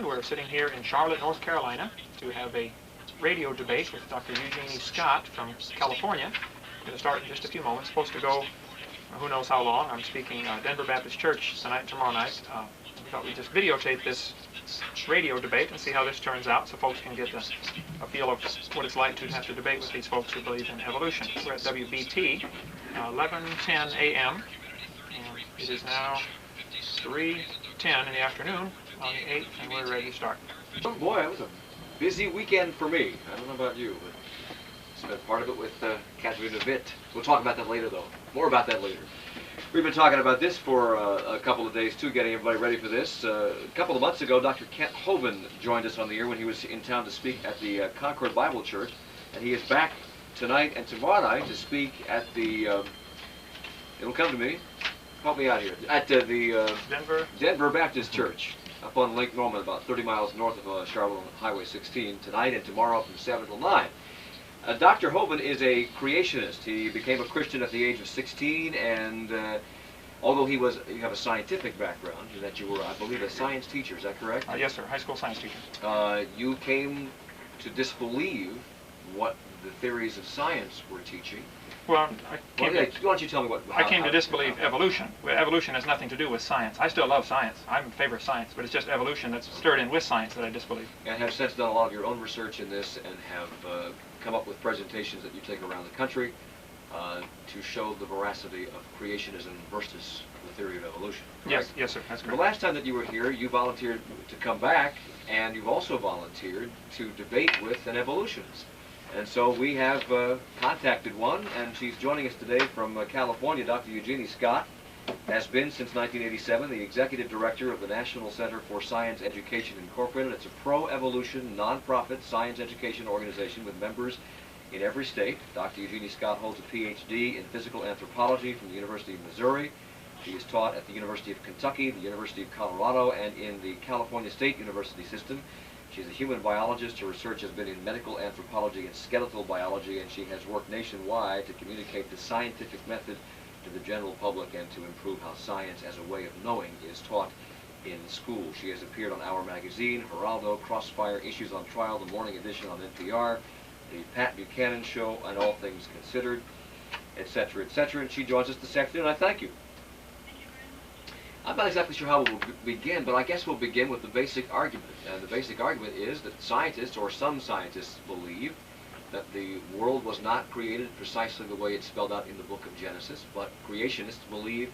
We're sitting here in Charlotte, North Carolina to have a radio debate with Dr. Eugenie Scott from California. Going to start in just a few moments. Supposed to go who knows how long. I'm speaking Denver Baptist Church tonight and tomorrow night. We thought we'd just videotape this radio debate and see how this turns out so folks can get a feel of what it's like to have to debate with these folks who believe in evolution. We're at WBT, 11:10 a.m. and it is now 3:10 in the afternoon on the 8th, and we're ready to start. Oh boy, it was a busy weekend for me. I don't know about you, but spent part of it with Catherine a bit. We'll talk about that later, though. More about that later. We've been talking about this for a couple of days, too, getting everybody ready for this. A couple of months ago, Dr. Hovind joined us on the air when he was in town to speak at the Concord Bible Church, and he is back tonight and tomorrow night to speak at the, it'll come to me, help me out here, at the Denver Baptist Church up on Lake Norman, about 30 miles north of Charlotte on Highway 16, tonight and tomorrow from 7 till 9. Dr. Hovind is a creationist. He became a Christian at the age of 16, and although you have a scientific background, in that you were, I believe, a science teacher, is that correct? Yes, sir, high school science teacher. You came to disbelieve what the theories of science were teaching. Well, why don't you tell me what... I came to disbelieve evolution. Evolution has nothing to do with science. I still love science. I'm in favor of science, but it's just evolution that's stirred in with science that I disbelieve. And have since done a lot of your own research in this and have come up with presentations that you take around the country to show the veracity of creationism versus the theory of evolution. Correct? Yes, sir, that's correct. The last time that you were here, you volunteered to come back, and you've also volunteered to debate with an evolutionist. And so we have contacted one, and she's joining us today from California. Dr. Eugenie Scott has been since 1987 the executive director of the National Center for Science Education Incorporated. It's a pro-evolution, non-profit science education organization with members in every state. Dr. Eugenie Scott holds a PhD in physical anthropology from the University of Missouri. She is taught at the University of Kentucky, the University of Colorado, and in the California State University system. She's a human biologist. Her research has been in medical anthropology and skeletal biology, and she has worked nationwide to communicate the scientific method to the general public and to improve how science as a way of knowing is taught in school. She has appeared on Our Magazine, Geraldo, Crossfire, Issues on Trial, the Morning Edition on NPR, the Pat Buchanan Show, and All Things Considered, etc., etc., and she joins us this afternoon. I thank you. I'm not exactly sure how we'll begin, but I guess we'll begin with the basic argument. And the basic argument is that scientists, or some scientists, believe that the world was not created precisely the way it's spelled out in the book of Genesis, but creationists believe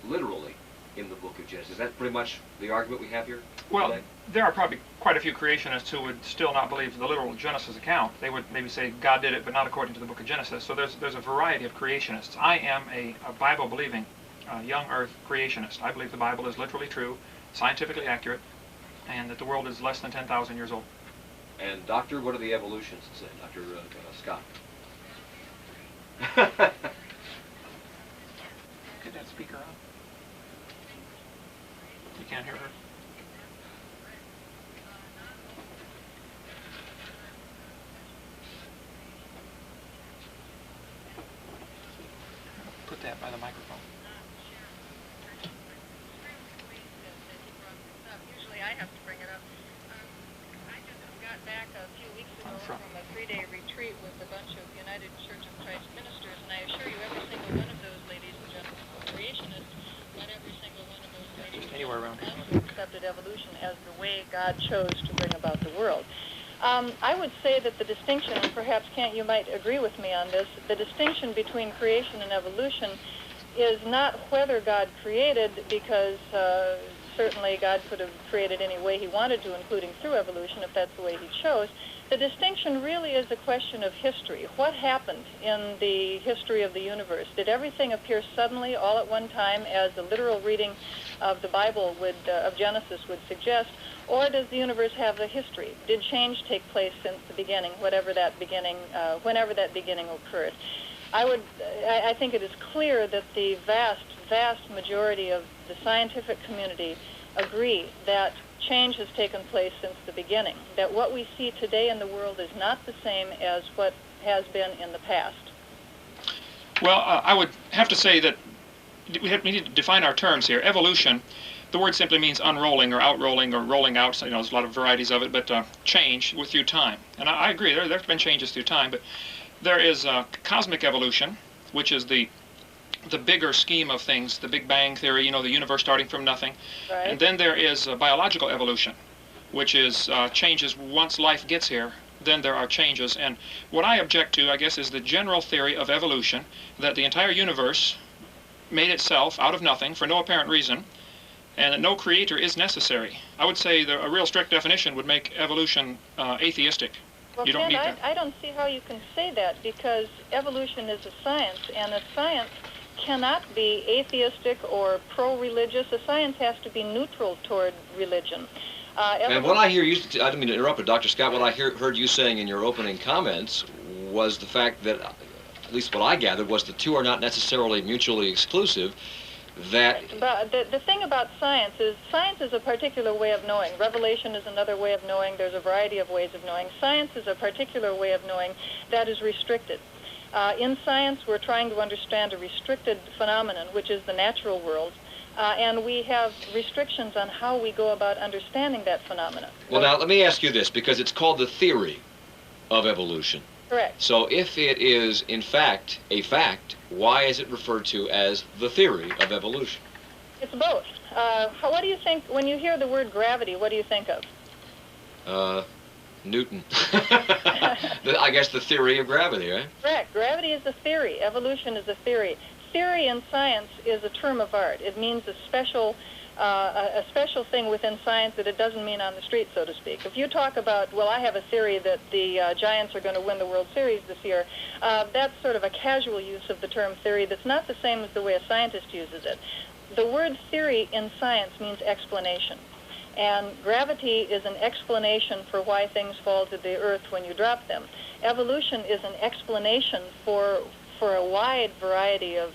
literally in the book of Genesis. Is that pretty much the argument we have here? Well, today? There are probably quite a few creationists who would still not believe the literal Genesis account. They would maybe say God did it, but not according to the book of Genesis. So there's a variety of creationists. I am a Bible-believing young earth creationist. I believe the Bible is literally true, scientifically accurate, and that the world is less than 10,000 years old. And Doctor, what do the evolutionists say, Dr. Scott? Get that speaker on. You can't hear her. Put that by the microphone. I have to bring it up. I just got back a few weeks ago from a 3-day retreat with a bunch of United Church of Christ ministers, and I assure you every single one of those ladies and gentlemen were creationists, and every single one of those ladies anywhere around here accepted evolution as the way God chose to bring about the world. I would say that the distinction, and perhaps Kent, you might agree with me on this, the distinction between creation and evolution is not whether God created, because certainly God could have created any way he wanted to, including through evolution, if that's the way he chose. The distinction really is a question of history. What happened in the history of the universe? Did everything appear suddenly all at one time, as the literal reading of the Bible of Genesis would suggest, or does the universe have a history? Did change take place since the beginning, whenever that beginning occurred? I think it is clear that the vast majority of the scientific community agree that change has taken place since the beginning, that what we see today in the world is not the same as what has been in the past. Well, I would have to say that we need to define our terms here. Evolution the word simply means unrolling or outrolling or rolling out. So, there's a lot of varieties of it, but change through time. And I agree, there's been changes through time, but there is cosmic evolution, which is the bigger scheme of things, the Big Bang Theory, the universe starting from nothing. Right. And then there is biological evolution, which is changes once life gets here. Then there are changes. And what I object to, I guess, is the general theory of evolution, that the entire universe made itself out of nothing for no apparent reason, and that no creator is necessary. I would say a real strict definition would make evolution atheistic. Well, You don't need Ken, that. I don't see how you can say that, because evolution is a science, and a science cannot be atheistic or pro-religious. A science has to be neutral toward religion. And what I hear you, I didn't mean to interrupt, but Dr. Scott, what I heard you saying in your opening comments was the fact that, at least what I gathered, was the two are not necessarily mutually exclusive, that... But the thing about science is a particular way of knowing. Revelation is another way of knowing. There's a variety of ways of knowing. Science is a particular way of knowing that is restricted. In science, we're trying to understand a restricted phenomenon, which is the natural world, and we have restrictions on how we go about understanding that phenomenon. Well, now, let me ask you this, because it's called the theory of evolution. Correct. So if it is, in fact, a fact, why is it referred to as the theory of evolution? It's both. What do you think, when you hear the word gravity, what do you think of? Newton. I guess the theory of gravity, right? Correct. Gravity is a theory. Evolution is a theory. Theory in science is a term of art. It means a special thing within science that it doesn't mean on the street, so to speak. If you talk about, well, I have a theory that the Giants are going to win the World Series this year, that's sort of a casual use of the term theory that's not the same as the way a scientist uses it. The word theory in science means explanation. And gravity is an explanation for why things fall to the earth when you drop them. Evolution is an explanation for a wide variety of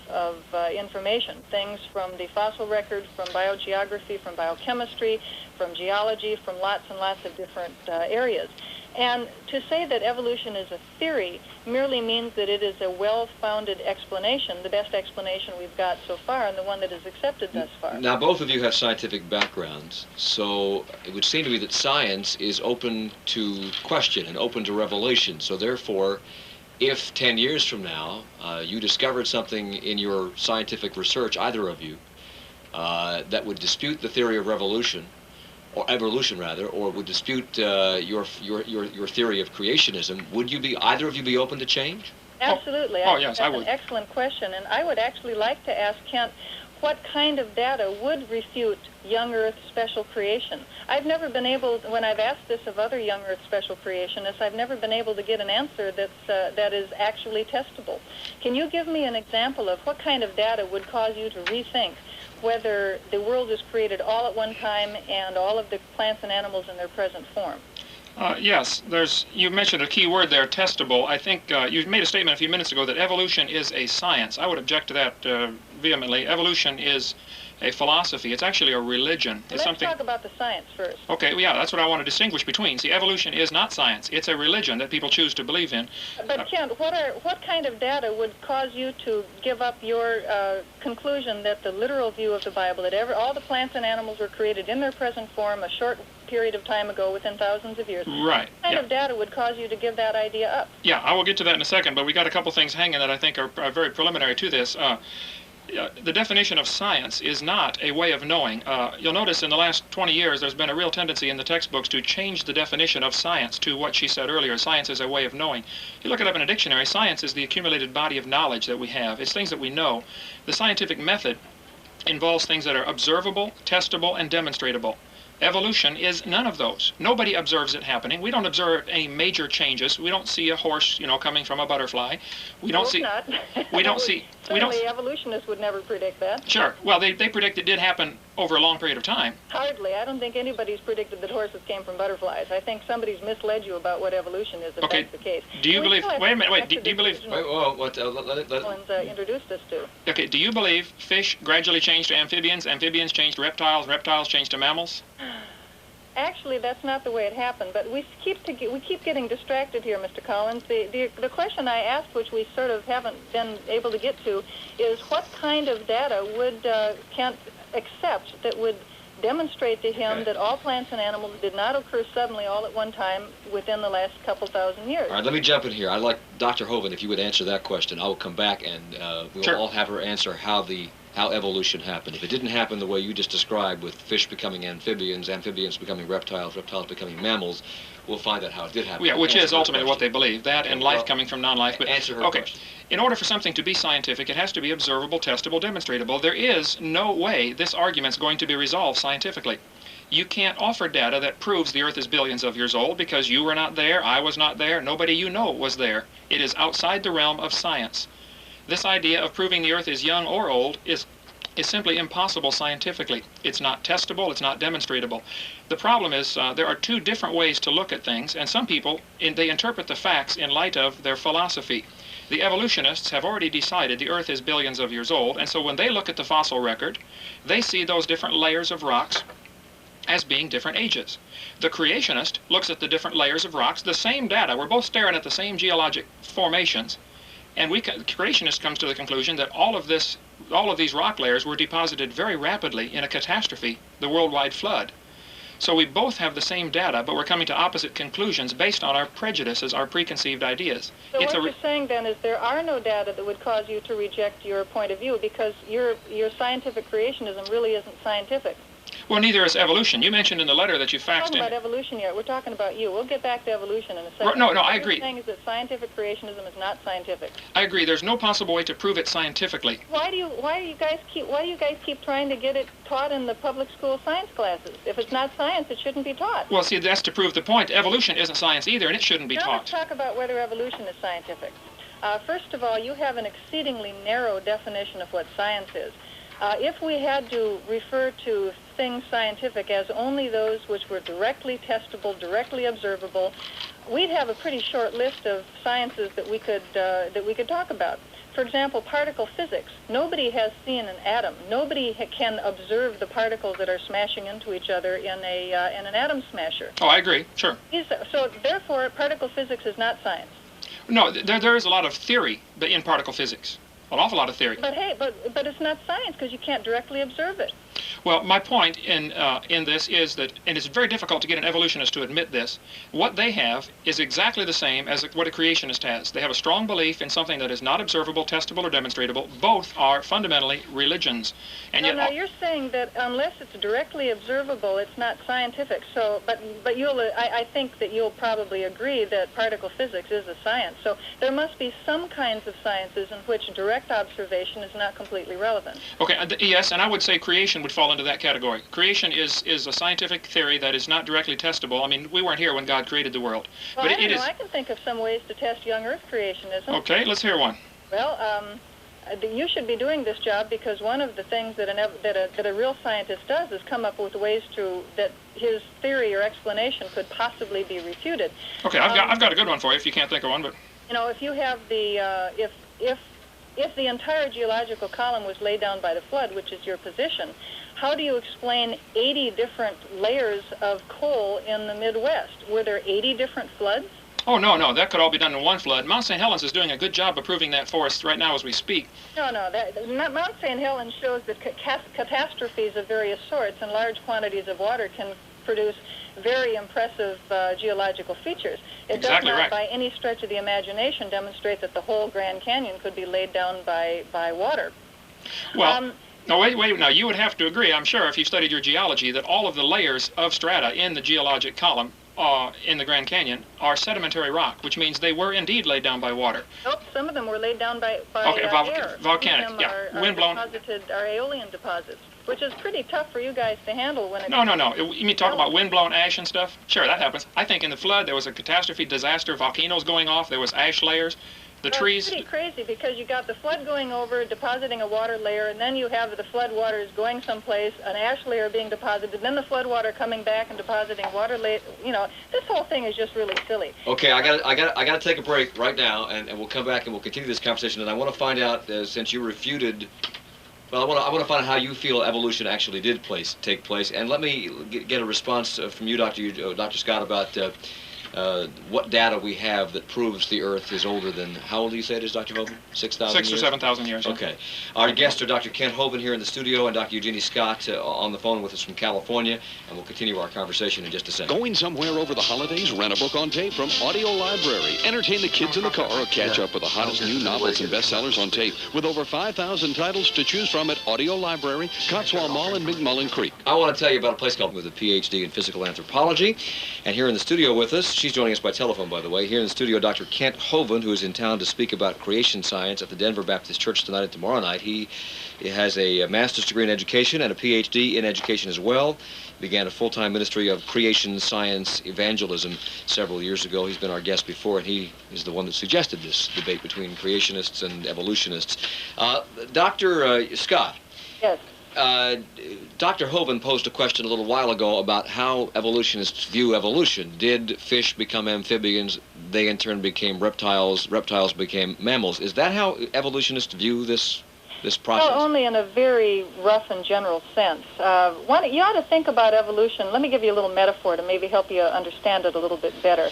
information, things from the fossil record, from biogeography, from biochemistry, from geology, from lots and lots of different areas. And to say that evolution is a theory merely means that it is a well-founded explanation, the best explanation we've got so far, and the one that is accepted thus far. Now, both of you have scientific backgrounds, so it would seem to me that science is open to question and open to revelation. So therefore, if 10 years from now you discovered something in your scientific research, either of you, that would dispute the theory of revolution, or evolution rather, or would dispute your theory of creationism, would either of you be open to change? Absolutely. Yes, I would. That's an excellent question, and I would actually like to ask Kent what kind of data would refute young Earth special creation. I've never been able, when I've asked this of other young Earth special creationists, I've never been able to get an answer that is actually testable. Can you give me an example of what kind of data would cause you to rethink whether the world was created all at one time and all of the plants and animals in their present form? Yes, you mentioned a key word there, testable. I think you made a statement a few minutes ago that evolution is a science. I would object to that vehemently. Evolution is a philosophy. It's actually a religion. Let's talk about the science first. Okay, well, yeah, that's what I want to distinguish between. See, evolution is not science. It's a religion that people choose to believe in. But Kent, what kind of data would cause you to give up your conclusion that the literal view of the Bible, that all the plants and animals were created in their present form a short period of time ago within thousands of years? Right. What kind of data would cause you to give that idea up? Yeah, I will get to that in a second, but we got a couple things hanging that I think are very preliminary to this. The definition of science is not a way of knowing. You'll notice in the last 20 years there's been a real tendency in the textbooks to change the definition of science to what she said earlier. Science is a way of knowing. If you look it up in a dictionary, science is the accumulated body of knowledge that we have. It's things that we know. The scientific method involves things that are observable, testable, and demonstratable. Evolution is none of those. Nobody observes it happening. We don't observe any major changes. We don't see a horse, coming from a butterfly. We don't see. Not. We don't see. Certainly, evolutionists would never predict that. Sure. Well, they predict it did happen over a long period of time. Hardly. I don't think anybody's predicted that horses came from butterflies. I think somebody's misled you about what evolution is, if that's the case. Do you believe? Wait a minute. Wait. Do you believe? Wait. Whoa. What? Introduced us to. Okay. Do you believe fish gradually changed to amphibians? Amphibians changed to reptiles. Reptiles changed to mammals? Actually, that's not the way it happened, but we keep getting distracted here, Mr. Collins. The question I asked, which we sort of haven't been able to get to, is what kind of data would Kent accept that would demonstrate to him Okay. that all plants and animals did not occur suddenly all at one time within the last couple thousand years. All right, let me jump in here. I'd like Dr. Hovind, if you would answer that question. I will come back and we'll Sure. all have her answer how evolution happened. If it didn't happen the way you just described, with fish becoming amphibians, amphibians becoming reptiles, reptiles becoming mammals, we'll find out how it did happen. Yeah, which Answer is her ultimately what they question. believe, that and Well, life coming from non-life. But Answer her okay, question. in order for something to be scientific, it has to be observable, testable, demonstratable. There is no way this argument's going to be resolved scientifically. You can't offer data that proves the Earth is billions of years old because you were not there, I was not there, nobody you know was there. It is outside the realm of science. This idea of proving the Earth is young or old is simply impossible scientifically. It's not testable, it's not demonstratable. The problem is there are two different ways to look at things, and some people, they interpret the facts in light of their philosophy. The evolutionists have already decided the Earth is billions of years old, and so when they look at the fossil record, they see those different layers of rocks as being different ages. The creationist looks at the different layers of rocks, the same data, we're both staring at the same geologic formations, and the creationist comes to the conclusion that all of these rock layers were deposited very rapidly in a catastrophe, the worldwide flood. So we both have the same data, but we're coming to opposite conclusions based on our prejudices, our preconceived ideas. So what you're saying then is there are no data that would cause you to reject your point of view because your scientific creationism really isn't scientific. Well, neither is evolution. You mentioned in the letter that you We're faxed talking in. about evolution yet. We're talking about you. We'll get back to evolution in a second. No, I What agree. you're saying is that scientific creationism is not scientific. I agree. There's no possible way to prove it scientifically. Why do you guys keep trying to get it taught in the public school science classes? If it's not science, it shouldn't be taught. Well, see, that's to prove the point. Evolution isn't science either, and it shouldn't be Now let's taught. talk about whether evolution is scientific. First of all, you have an exceedingly narrow definition of what science is. If we had to refer to things scientific as only those which were directly testable, directly observable, we'd have a pretty short list of sciences that we could talk about. For example, particle physics. Nobody has seen an atom. Nobody can observe the particles that are smashing into each other in an atom smasher. Oh, I agree. Sure. So therefore, particle physics is not science. No, there is a lot of theory in particle physics. An awful lot of theory. But hey, but it's not science because you can't directly observe it. Well, my point in this is that, and it's very difficult to get an evolutionist to admit this, what they have is exactly the same as what a creationist has. They have a strong belief in something that is not observable, testable, or demonstratable. Both are fundamentally religions. And yet, Now you're saying that unless it's directly observable, it's not scientific. So, but I think that you'll probably agree that particle physics is a science. So there must be some kinds of sciences in which direct observation is not completely relevant. okay, yes, and I would say creation would fall into that category. Creation is a scientific theory that is not directly testable. I mean, we weren't here when God created the world. Well, But I don't it know. is. I can think of some ways to test young Earth creationism. Okay, let's hear one. Well, you should be doing this job because one of the things that a real scientist does is come up with ways that his theory or explanation could possibly be refuted. Okay, I've got a good one for you if you can't think of one, but You know, if you have the if the entire geological column was laid down by the flood, which is your position, how do you explain 80 different layers of coal in the Midwest? Were there 80 different floods? oh no, that could all be done in one flood. Mount St. Helens is doing a good job of proving that for us right now as we speak. No, Mount St. Helens shows that catastrophes of various sorts and large quantities of water can produce very impressive geological features. It Exactly does not, right. by any stretch of the imagination, demonstrate that the whole Grand Canyon could be laid down by water. Well, no, wait. Now, you would have to agree, I'm sure, if you studied your geology, that all of the layers of strata in the geologic column in the Grand Canyon are sedimentary rock, which means they were indeed laid down by water. Nope, some of them were laid down by Okay, air. volcanic, Some of them yeah, are windblown. are aeolian deposits, which is pretty tough for you guys to handle when it... No. You mean talk about windblown ash and stuff? Sure, that happens. I think in the flood there was a catastrophe, disaster, volcanoes going off, there was ash layers. The trees... It's pretty crazy because you got the flood going over, depositing a water layer, and then you have the flood waters going someplace, an ash layer being deposited, then the flood water coming back and depositing water layer. You know, this whole thing is just really silly. Okay, I got to take a break right now, and we'll come back and we'll continue this conversation. And I want to find out, since you refuted, well, I want to find out how you feel evolution actually did take place. And let me get a response from you, Dr. Scott, about what data we have that proves the Earth is older than, how old do you say it is, Dr. Hovind? 6,000 years? 6,000 or 7,000 years. Yeah. Okay. Our guests are Dr. Kent Hovind here in the studio and Dr. Eugenie Scott on the phone with us from California, and we'll continue our conversation in just a second. Going somewhere over the holidays? Rent a book on tape from Audio Library. Entertain the kids in the car or catch up with the hottest new novels and bestsellers on tape with over 5,000 titles to choose from at Audio Library, Cotswold Mall, and McMullen Creek. I want to tell you about a place called with a PhD in physical anthropology, and here in the studio with us, she's joining us by telephone, by the way. Here in the studio, Dr. Kent Hovind, who is in town to speak about creation science at the Denver Baptist Church tonight and tomorrow night. He has a master's degree in education and a PhD in education as well. Began a full-time ministry of creation science evangelism several years ago. He's been our guest before, and he is the one that suggested this debate between creationists and evolutionists. Dr. Scott. Yes. Dr. Hovind posed a question a little while ago about how evolutionists view evolution. Did fish become amphibians? They in turn became reptiles. Reptiles became mammals. Is that how evolutionists view this process? Well, only in a very rough and general sense. You ought to think about evolution. Let me give you a little metaphor to maybe help you understand it a little bit better.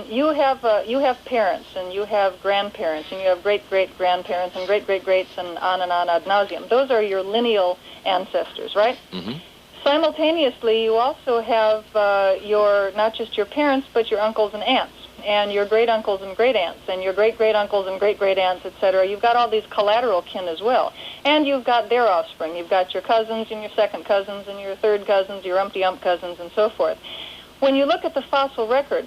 You have parents, and you have grandparents, and you have great-great-grandparents, and great-great-greats, and on ad nauseum. Those are your lineal ancestors, right? Mm-hmm. Simultaneously, you also have not just your parents, but your uncles and aunts, and your great-uncles and great-aunts, and your great-great-uncles and great-great-aunts, etc. You've got all these collateral kin as well. And you've got their offspring. You've got your cousins and your second cousins and your third cousins, your umpty-ump cousins, and so forth. When you look at the fossil record,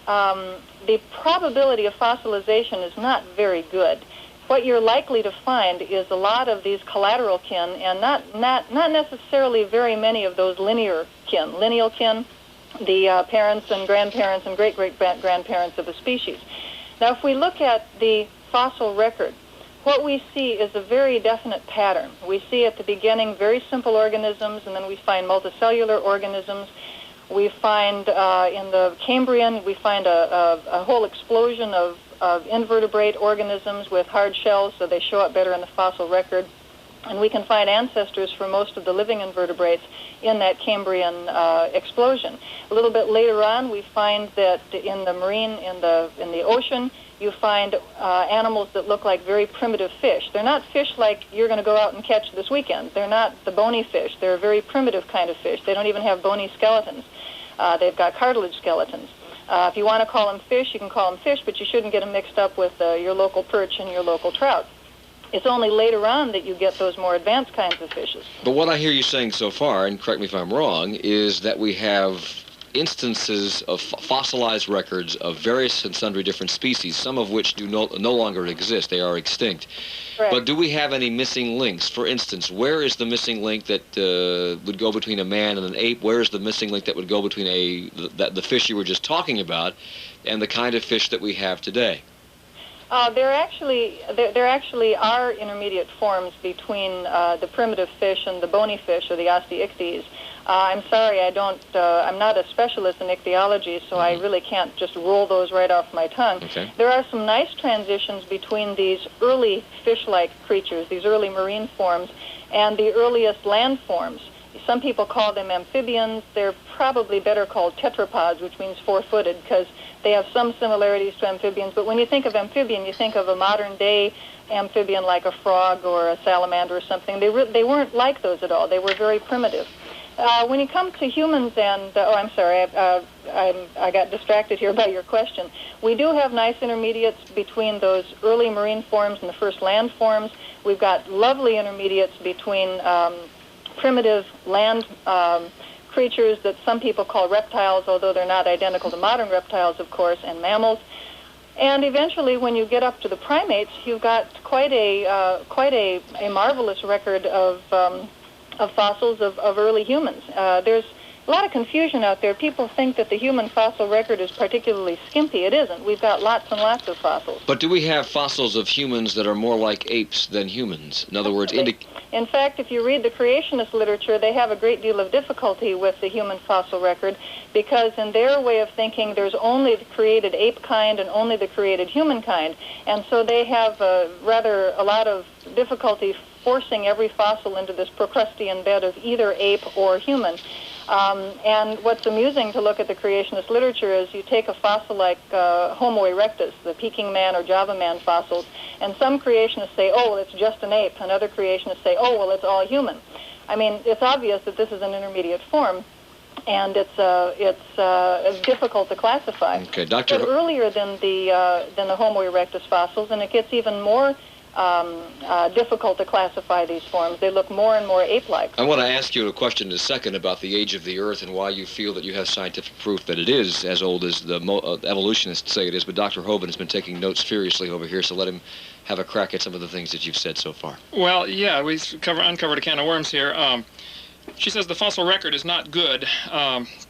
the probability of fossilization is not very good. What you're likely to find is a lot of these collateral kin, and not necessarily very many of those lineal kin, the parents and grandparents and great-great-grandparents of a species. Now, if we look at the fossil record, what we see is a very definite pattern. We see at the beginning very simple organisms, and then we find multicellular organisms. We find in the Cambrian, we find a whole explosion of invertebrate organisms with hard shells, so they show up better in the fossil record. And we can find ancestors for most of the living invertebrates in that Cambrian explosion. A little bit later on, we find that in the marine, in the ocean, you find animals that look like very primitive fish. They're not fish like you're going to go out and catch this weekend. They're not the bony fish. They're a very primitive kind of fish. They don't even have bony skeletons. They've got cartilage skeletons. If you want to call them fish, you can call them fish, but you shouldn't get them mixed up with your local perch and your local trout. It's only later on that you get those more advanced kinds of fishes. But what I hear you saying so far, and correct me if I'm wrong, is that we have instances of fossilized records of various and sundry different species, some of which do no longer exist. They are extinct. Correct. But do we have any missing links? For instance, where is the missing link that would go between a man and an ape? Where is the missing link that would go between the fish you were just talking about and the kind of fish that we have today? There actually are intermediate forms between the primitive fish and the bony fish, or the osteichthyes. I'm sorry, I'm not a specialist in ichthyology, so I really can't just roll those right off my tongue. Okay. There are some nice transitions between these early fish-like creatures, these early marine forms, and the earliest land forms. Some people call them amphibians. They're probably better called tetrapods, which means four-footed, because they have some similarities to amphibians. But when you think of amphibian, you think of a modern-day amphibian like a frog or a salamander or something. They weren't like those at all. They were very primitive. When you come to humans and, I'm sorry, I got distracted here by your question. We do have nice intermediates between those early marine forms and the first land forms. We've got lovely intermediates between primitive land creatures that some people call reptiles, although they're not identical to modern reptiles, of course, and mammals. And eventually, when you get up to the primates, you've got quite a marvelous record of fossils of early humans. There's a lot of confusion out there. People think that the human fossil record is particularly skimpy. It isn't. We've got lots and lots of fossils. But do we have fossils of humans that are more like apes than humans? In other words, in fact, if you read the creationist literature, they have a great deal of difficulty with the human fossil record because in their way of thinking, there's only the created ape kind and only the created human kind. And so they have a lot of difficulty forcing every fossil into this Procrustean bed of either ape or human. And what's amusing to look at the creationist literature is you take a fossil like Homo erectus, the Peking man or Java man fossils, and some creationists say, oh, well, it's just an ape, and other creationists say, oh, well, it's all human. I mean, it's obvious that this is an intermediate form, and it's difficult to classify. Okay, Dr. But earlier than the Homo erectus fossils, and it gets even more difficult to classify these forms. They look more and more ape-like. I want to ask you a question in a second about the age of the Earth and why you feel that you have scientific proof that it is as old as the evolutionists say it is, but Dr. Hovind has been taking notes furiously over here, so let him have a crack at some of the things that you've said so far. Well, yeah, we uncovered a can of worms here. She says the fossil record is not good.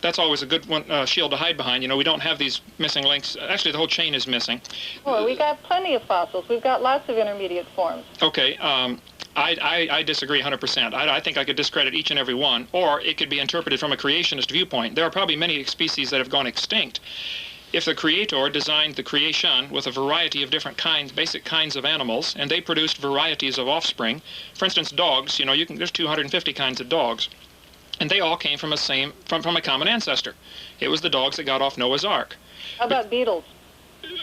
That's always a good one, shield to hide behind. You know, we don't have these missing links. Actually, the whole chain is missing. Well, we got plenty of fossils. We've got lots of intermediate forms. Okay, I disagree 100%. I think I could discredit each and every one, or it could be interpreted from a creationist viewpoint. There are probably many species that have gone extinct. If the Creator designed the creation with a variety of different kinds, basic kinds of animals, and they produced varieties of offspring, for instance, dogs, you know, there's 250 kinds of dogs, and they all came from a common ancestor. It was the dogs that got off Noah's Ark. How about beetles?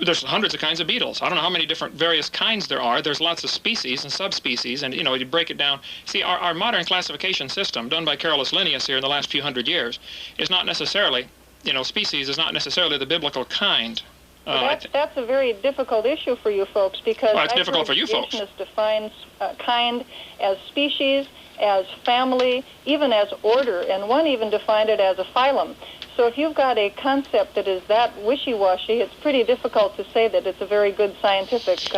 There's hundreds of kinds of beetles. I don't know how many different various kinds there are. There's lots of species and subspecies, and, you know, you break it down. See, our modern classification system, done by Carolus Linnaeus here in the last few hundred years, is not necessarily, you know, species is not necessarily the biblical kind. That's a very difficult issue for you folks, because well, it's difficult for you folks. Creationist defines kind as species, as family, even as order, and one even defined it as a phylum. So if you've got a concept that is that wishy-washy, it's pretty difficult to say that it's a very good scientific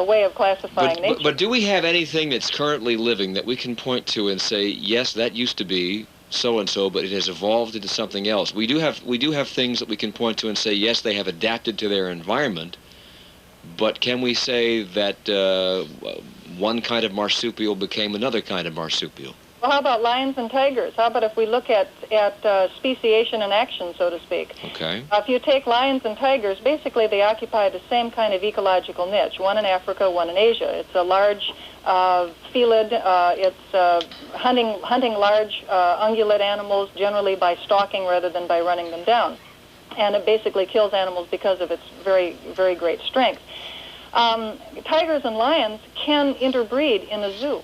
way of classifying nature. But do we have anything that's currently living that we can point to and say, yes, that used to be so-and-so, but it has evolved into something else? We do have things that we can point to and say, yes, they have adapted to their environment, but can we say that one kind of marsupial became another kind of marsupial? Well, how about lions and tigers? How about if we look at speciation in action, so to speak? Okay. If you take lions and tigers, basically they occupy the same kind of ecological niche, one in Africa, one in Asia. It's a large felid. It's hunting large ungulate animals, generally by stalking rather than by running them down. And it basically kills animals because of its very, very great strength. Tigers and lions can interbreed in a zoo.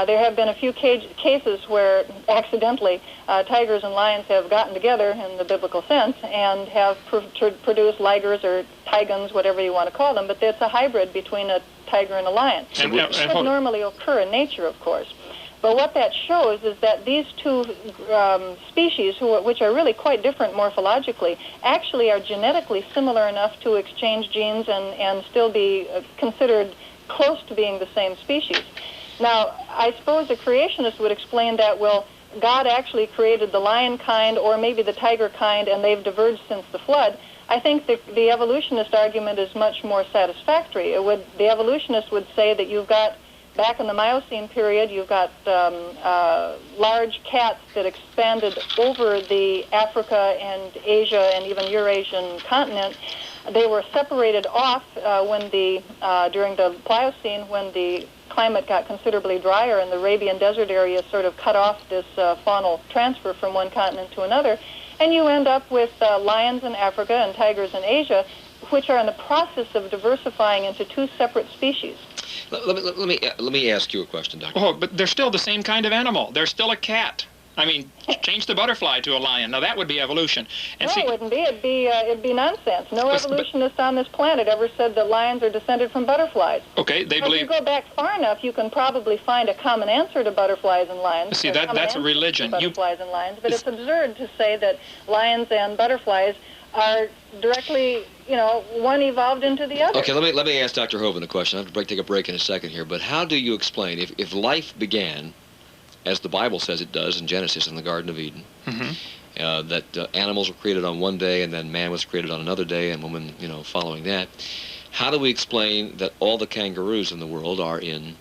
There have been a few cases where, accidentally, tigers and lions have gotten together in the biblical sense and have produced ligers or tigons, whatever you want to call them, but it's a hybrid between a tiger and a lion. It doesn't normally occur in nature, of course. But what that shows is that these two species, which are really quite different morphologically, actually are genetically similar enough to exchange genes and still be considered close to being the same species. Now, I suppose a creationist would explain that, well, God actually created the lion kind or maybe the tiger kind, and they've diverged since the flood. I think the evolutionist argument is much more satisfactory. The evolutionist would say that you've got, back in the Miocene period, you've got large cats that expanded over the Africa and Asia and even Eurasian continent. They were separated off during the Pliocene, when the climate got considerably drier and the Arabian desert area sort of cut off this faunal transfer from one continent to another. And you end up with lions in Africa and tigers in Asia, which are in the process of diversifying into two separate species. Let me ask you a question, Doctor. Oh, but they're still the same kind of animal. They're still a cat. I mean, change the butterfly to a lion. Now that would be evolution. And no, it wouldn't be. It'd be nonsense. No evolutionist on this planet ever said that lions are descended from butterflies. Okay, they believe. If you go back far enough, you can probably find a common answer to butterflies and lions. See, that's a religion. Butterflies and lions, but it's absurd to say that lions and butterflies are directly, you know, one evolved into the other. Okay, let me ask Dr. Hovind a question. I'll have to take a break in a second here, but how do you explain if life began, as the Bible says it does in Genesis in the Garden of Eden, that animals were created on one day and then man was created on another day and woman, you know, following that. How do we explain that all the kangaroos in the world are in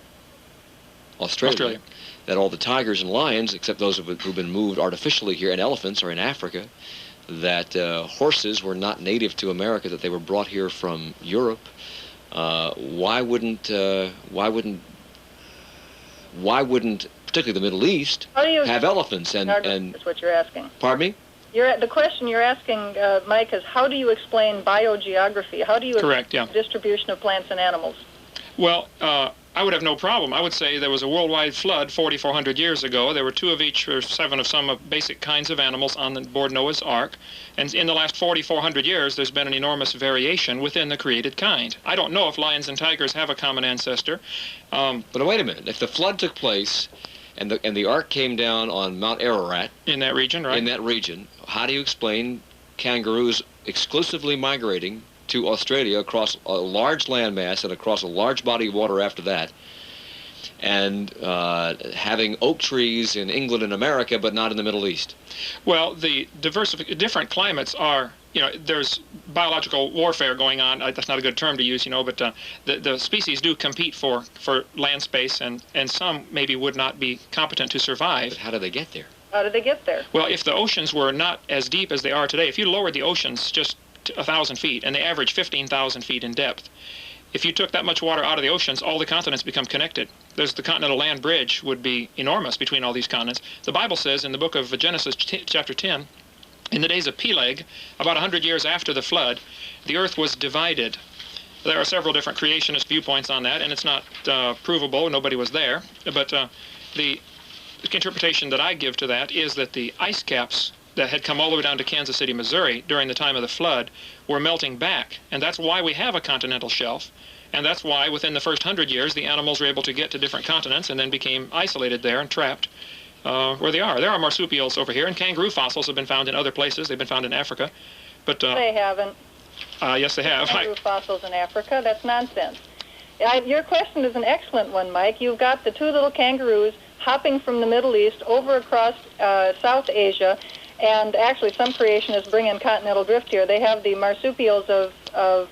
Australia? That all the tigers and lions, except those who've been moved artificially here, and elephants are in Africa, that horses were not native to America, that they were brought here from Europe? Why wouldn't particularly the Middle East, have elephants and that's what you're asking. Pardon me? The question you're asking, Mike, is how do you explain biogeography? How do you Correct, explain the distribution of plants and animals? Well, I would have no problem. I would say there was a worldwide flood 4,400 years ago. There were 2 of each or 7 of some basic kinds of animals on board Noah's Ark. And in the last 4,400 years, there's been an enormous variation within the created kind. I don't know if lions and tigers have a common ancestor. But wait a minute. If the flood took place and the Ark came down on Mount Ararat... In that region, right? In that region, how do you explain kangaroos exclusively migrating to Australia across a large landmass and across a large body of water after that, and having oak trees in England and America, but not in the Middle East? Well, the different climates are, there's biological warfare going on. That's not a good term to use, but the species do compete for land space, and some maybe would not be competent to survive. But how do they get there? How did they get there? Well, if the oceans were not as deep as they are today, if you lowered the oceans just 1,000 feet, and they average 15,000 feet in depth. If you took that much water out of the oceans, all the continents become connected. The continental land bridge would be enormous between all these continents. The Bible says in the book of Genesis, chapter 10, in the days of Peleg, about 100 years after the flood, the earth was divided. There are several different creationist viewpoints on that, and it's not provable. Nobody was there. But the interpretation that I give to that is that the ice caps that had come all the way down to Kansas City, Missouri during the time of the flood were melting back. And that's why we have a continental shelf. And that's why within the first 100 years the animals were able to get to different continents and then became isolated there and trapped where they are. There are marsupials over here, and kangaroo fossils have been found in other places. They've been found in Africa. But they haven't. Yes, they have. Kangaroo fossils in Africa? That's nonsense. Your question is an excellent one, Mike. You've got the 2 little kangaroos hopping from the Middle East over across South Asia. And actually, some creationists bring in continental drift here. They have the marsupials of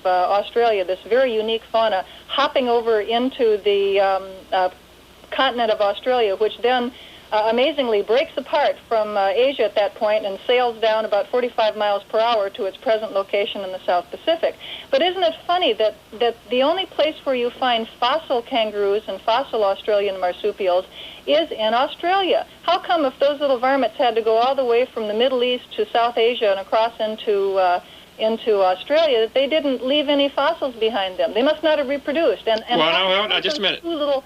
Australia, this very unique fauna, hopping over into the continent of Australia, which then amazingly breaks apart from Asia at that point and sails down about 45 miles per hour to its present location in the South Pacific. But isn't it funny that the only place where you find fossil kangaroos and fossil Australian marsupials is in Australia? How come if those little varmints had to go all the way from the Middle East to South Asia and across into Australia, that they didn't leave any fossils behind them? They must not have reproduced. And well, no, just a minute. 2 little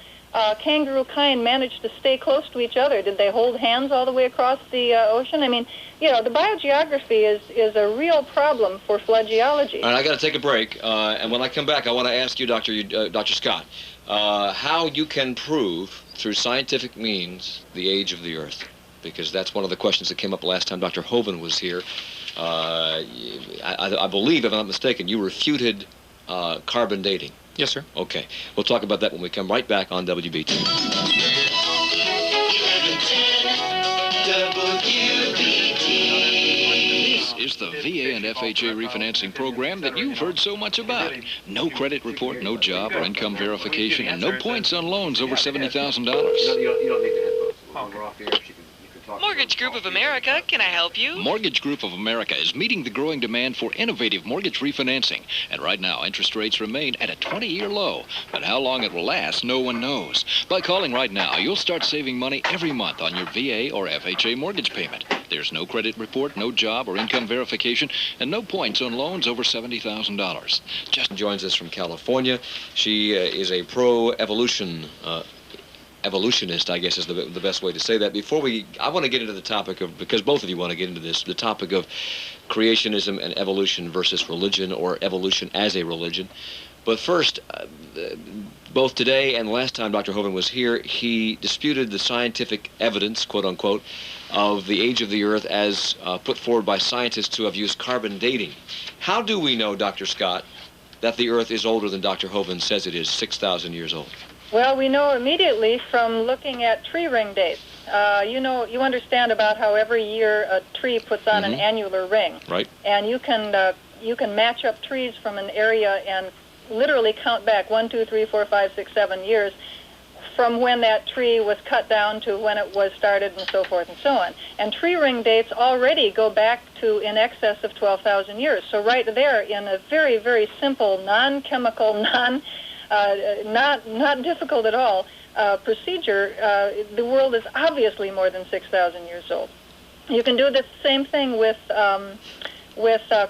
kangaroo kind managed to stay close to each other? Did they hold hands all the way across the ocean? I mean, the biogeography is a real problem for flood geology. All right, I got to take a break, and when I come back, I want to ask you, Dr. Scott, how you can prove through scientific means the age of the Earth, because that's one of the questions that came up last time Dr. Hovind was here. I believe, if I'm not mistaken, you refuted carbon dating. Yes, sir. Okay. We'll talk about that when we come right back on WBT. This is the VA and FHA refinancing program that you've heard so much about. No credit report, no job or income verification, and no points on loans over $70,000. You don't need the headphones. We're off the air. You can talk. Mortgage Group of America, can I help you? Mortgage Group of America is meeting the growing demand for innovative mortgage refinancing. And right now, interest rates remain at a 20-year low. But how long it will last, no one knows. By calling right now, you'll start saving money every month on your VA or FHA mortgage payment. There's no credit report, no job or income verification, and no points on loans over $70,000. Just joins us from California. She is a pro-evolution evolutionist, I guess is the best way to say that. I want to get into the topic of, because both of you want to get into this, the topic of creationism and evolution versus religion, or evolution as a religion. But first, both today and last time Dr. Hovind was here, he disputed the scientific evidence, quote unquote, of the age of the Earth as put forward by scientists who have used carbon dating. How do we know, Dr. Scott, that the Earth is older than Dr. Hovind says it is, 6,000 years old? Well, we know immediately from looking at tree ring dates. You understand about how every year a tree puts on an annular ring. Right. And you can match up trees from an area and literally count back 1, 2, 3, 4, 5, 6, 7 years from when that tree was cut down to when it was started, and so forth and so on. And tree ring dates already go back to in excess of 12,000 years. So right there, in a very, very simple, non-chemical, not difficult at all, procedure, the world is obviously more than 6,000 years old. You can do the same thing with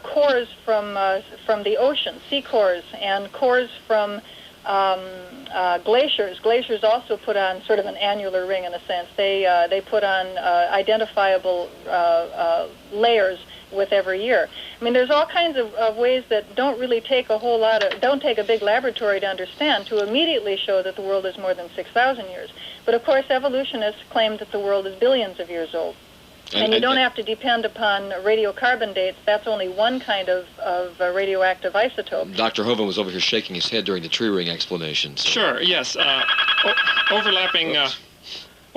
cores from the ocean, sea cores, and cores from glaciers. Glaciers also put on sort of an annular ring in a sense. They put on identifiable layers with every year. I mean, there's all kinds of ways that don't really take a whole lot of, don't take a big laboratory to understand to immediately show that the world is more than 6,000 years. But of course, evolutionists claim that the world is billions of years old. And you don't have to depend upon radiocarbon dates. That's only one kind of radioactive isotope. Dr. Hovind was over here shaking his head during the tree ring explanation. So. Sure, yes. Overlapping...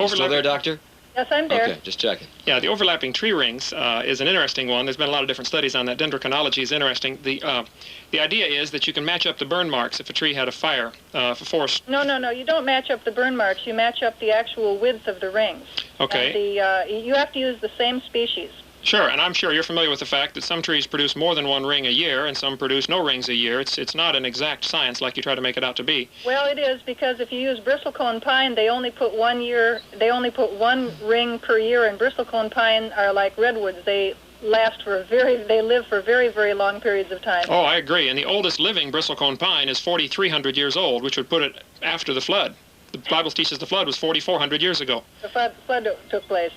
Still there, Doctor? Yes, I'm there. Okay, just checking. Yeah, the overlapping tree rings is an interesting one. There's been a lot of different studies on that. Dendrochronology is interesting. The idea is that you can match up the burn marks if a tree had a fire, if a forest... No, you don't match up the burn marks. You match up the actual width of the rings. Okay. And you have to use the same species. Sure, and I'm sure you're familiar with the fact that some trees produce more than one ring a year and some produce no rings a year. It's not an exact science like you try to make it out to be. Well, it is, because if you use bristlecone pine, they only put one ring per year, and bristlecone pine are like redwoods. They live for very, very long periods of time. Oh, I agree. And the oldest living bristlecone pine is 4,300 years old, which would put it after the flood. The Bible teaches the flood was 4,400 years ago. The flood took place.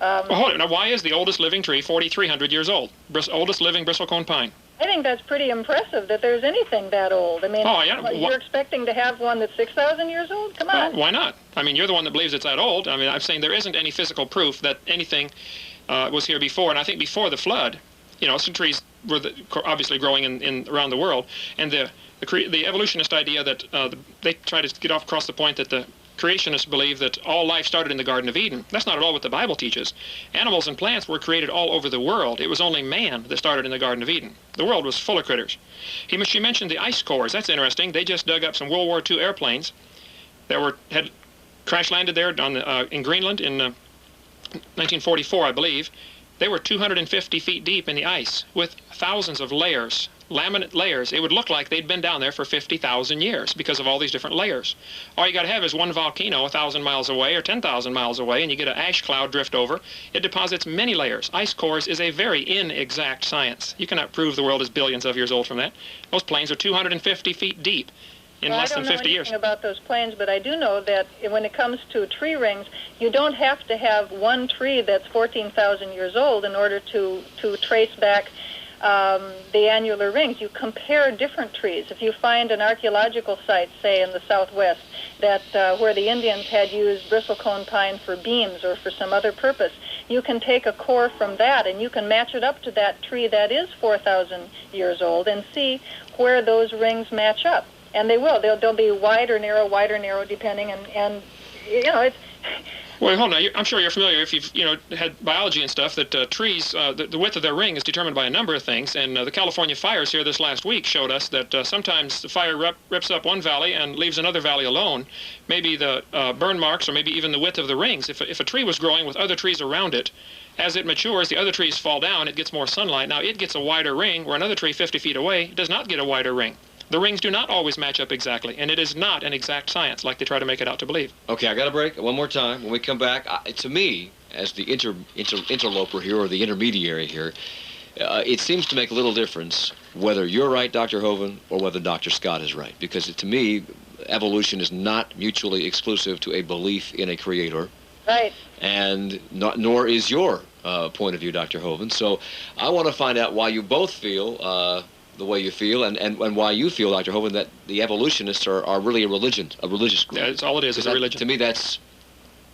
Well, hold it. Now, why is the oldest living tree 4,300 years old? Oldest living bristlecone pine. I think that's pretty impressive that there's anything that old. I mean, you're expecting to have one that's 6,000 years old? Come on. Well, why not? I mean, you're the one that believes it's that old. I mean, I'm saying there isn't any physical proof that anything was here before. And I think before the flood, you know, some trees were obviously growing around the world. And the evolutionist idea that they try to get across the point that the creationists believe that all life started in the Garden of Eden. That's not at all what the Bible teaches. Animals and plants were created all over the world. It was only man that started in the Garden of Eden. The world was full of critters. She mentioned the ice cores. That's interesting. They just dug up some World War II airplanes that had crash landed there in Greenland in 1944, I believe. They were 250 feet deep in the ice with thousands of layers, laminate layers. It would look like they'd been down there for 50,000 years because of all these different layers. All you got to have is one volcano 1,000 miles away or 10,000 miles away, and you get an ash cloud drift over. It deposits many layers. Ice cores is a very inexact science. You cannot prove the world is billions of years old from that. Those planes are 250 feet deep in less than 50 years. I don't know anything about those planes, but I do know that when it comes to tree rings, you don't have to have one tree that's 14,000 years old in order to trace back the annular rings. You compare different trees. If you find an archaeological site, say in the southwest, that where the Indians had used bristlecone pine for beams or for some other purpose, you can take a core from that and you can match it up to that tree that is 4,000 years old and see where those rings match up. And they will. They'll be wide or narrow, depending. And you know, it's... Well, hold on. I'm sure you're familiar, if you've had biology and stuff, that trees, the width of their ring is determined by a number of things. And the California fires here this last week showed us that sometimes the fire rips up one valley and leaves another valley alone. Maybe the burn marks or maybe even the width of the rings. If a tree was growing with other trees around it, as it matures, the other trees fall down, it gets more sunlight. Now, it gets a wider ring, where another tree 50 feet away does not get a wider ring. The rings do not always match up exactly, and it is not an exact science like they try to make it out to believe. Okay, I got a break. One more time. When we come back, to me, as the interloper here or the intermediary here, it seems to make little difference whether you're right, Dr. Hovind, or whether Dr. Scott is right, because to me, evolution is not mutually exclusive to a belief in a creator. Right. And nor is your point of view, Dr. Hovind. So I want to find out why you both feel the way you feel, and why you feel, Dr. Hovind, that the evolutionists are really a religious group. Yeah, that's all it is a religion. To me,